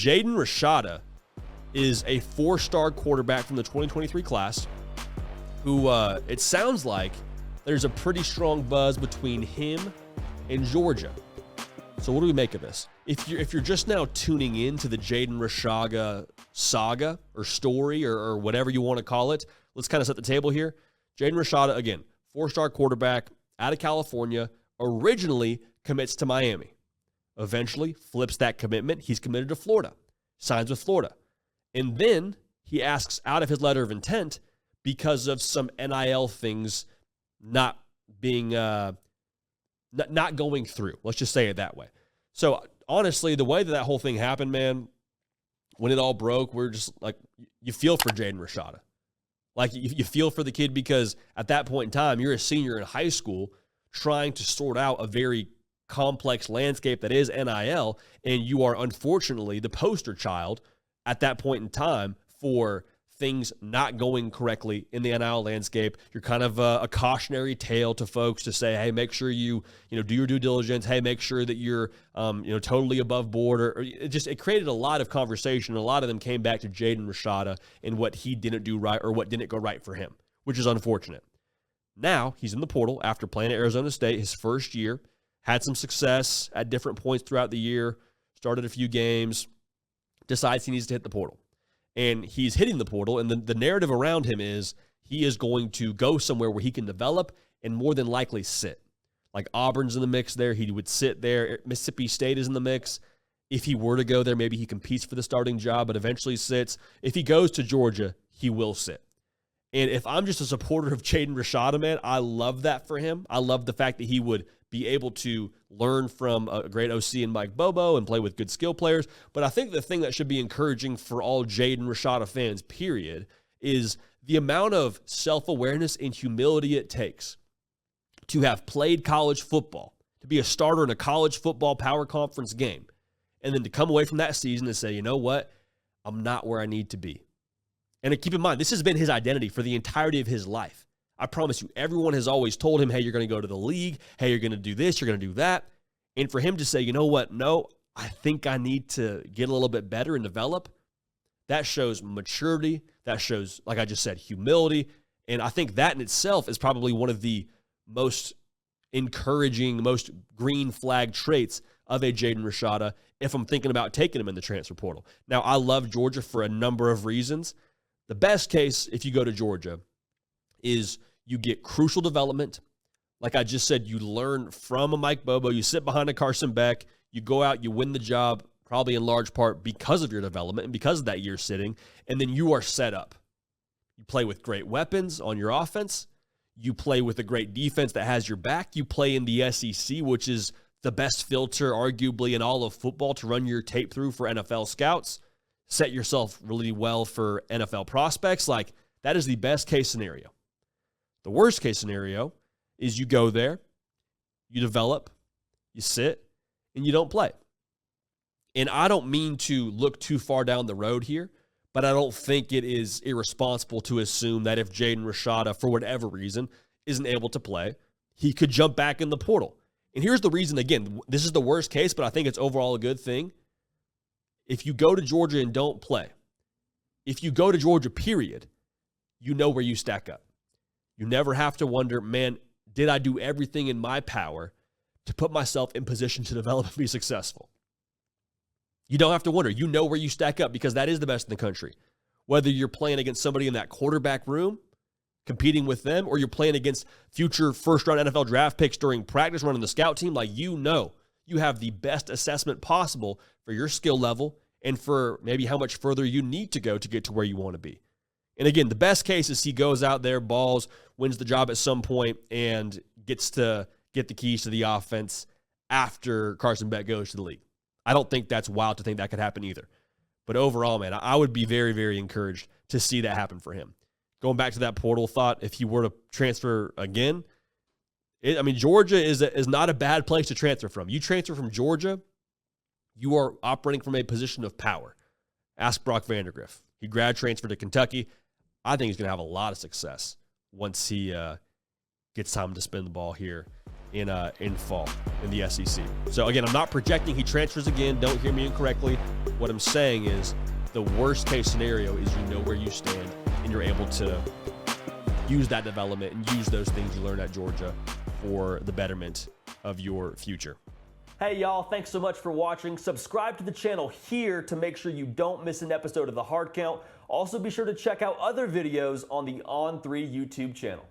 Jaden Rashada is a 4-star quarterback from the 2023 class who it sounds like there's a pretty strong buzz between him and Georgia. So what do we make of this? If you're just now tuning in to the Jaden Rashada saga or story or whatever you want to call it, let's kind of set the table here. Jaden Rashada, again, 4-star quarterback out of California, originally commits to Miami. Eventually flips that commitment. He's committed to Florida, signs with Florida. And then he asks out of his letter of intent because of some NIL things not being not going through. Let's just say it that way. So honestly, the way that whole thing happened, man, when it all broke, we're just like, you feel for Jaden Rashada. Like you feel for the kid because at that point in time, you're a senior in high school trying to sort out a very complex landscape that is NIL, and you are unfortunately the poster child at that point in time for things not going correctly in the NIL landscape. You're kind of a cautionary tale to folks to say, hey, make sure you do your due diligence. Hey, make sure that you're totally above board. Or it created a lot of conversation. A lot of them came back to Jaden Rashada and what he didn't do right or what didn't go right for him, which is unfortunate. Now he's in the portal after playing at Arizona State his first year, had some success at different points throughout the year, started a few games, decides he needs to hit the portal. And he's hitting the portal, and the narrative around him is he is going to go somewhere where he can develop and more than likely sit. Like Auburn's in the mix there. He would sit there. Mississippi State is in the mix. If he were to go there, maybe he competes for the starting job, but eventually sits. If he goes to Georgia, he will sit. And if I'm just a supporter of Jaden Rashada, man, I love that for him. I love the fact that he would be able to learn from a great OC in Mike Bobo and play with good skill players. But I think the thing that should be encouraging for all Jaden Rashada fans, period, is the amount of self-awareness and humility it takes to have played college football, to be a starter in a college football power conference game, and then to come away from that season and say, you know what, I'm not where I need to be. And keep in mind, this has been his identity for the entirety of his life. I promise you, everyone has always told him, hey, you're going to go to the league. Hey, you're going to do this. You're going to do that. And for him to say, you know what? No, I think I need to get a little bit better and develop. That shows maturity. That shows, like I just said, humility. And I think that in itself is probably one of the most encouraging, most green flag traits of a Jaden Rashada if I'm thinking about taking him in the transfer portal. Now, I love Georgia for a number of reasons. The best case, if you go to Georgia, is you get crucial development. Like I just said, you learn from a Mike Bobo. You sit behind a Carson Beck. You go out, you win the job, probably in large part because of your development and because of that year sitting, and then you are set up. You play with great weapons on your offense. You play with a great defense that has your back. You play in the SEC, which is the best filter, arguably, in all of football to run your tape through for NFL scouts. Set yourself really well for NFL prospects. Like, that is the best case scenario. The worst case scenario is you go there, you develop, you sit, and you don't play. And I don't mean to look too far down the road here, but I don't think it is irresponsible to assume that if Jaden Rashada, for whatever reason, isn't able to play, he could jump back in the portal. And here's the reason, again, this is the worst case, but I think it's overall a good thing. If you go to Georgia and don't play, if you go to Georgia, period, you know where you stack up. You never have to wonder, man, did I do everything in my power to put myself in position to develop and be successful? You don't have to wonder. You know where you stack up because that is the best in the country. Whether you're playing against somebody in that quarterback room, competing with them, or you're playing against future first-round NFL draft picks during practice running the scout team, like you know you have the best assessment possible for your skill level and for maybe how much further you need to go to get to where you want to be. And again, the best case is he goes out there, balls, wins the job at some point, and gets to get the keys to the offense after Carson Beck goes to the league. I don't think that's wild to think that could happen either. But overall, man, I would be very, very encouraged to see that happen for him. Going back to that portal thought, if he were to transfer again, Georgia is not a bad place to transfer from. You transfer from Georgia, you are operating from a position of power. Ask Brock Vandagriff. He grad transferred to Kentucky. I think he's going to have a lot of success once he gets time to spin the ball here in fall in the SEC. So again, I'm not projecting he transfers again. Don't hear me incorrectly. What I'm saying is the worst case scenario is you know where you stand and you're able to use that development and use those things you learned at Georgia for the betterment of your future. Hey y'all, thanks so much for watching. Subscribe to the channel here to make sure you don't miss an episode of The Hard Count. Also be sure to check out other videos on the On3 YouTube channel.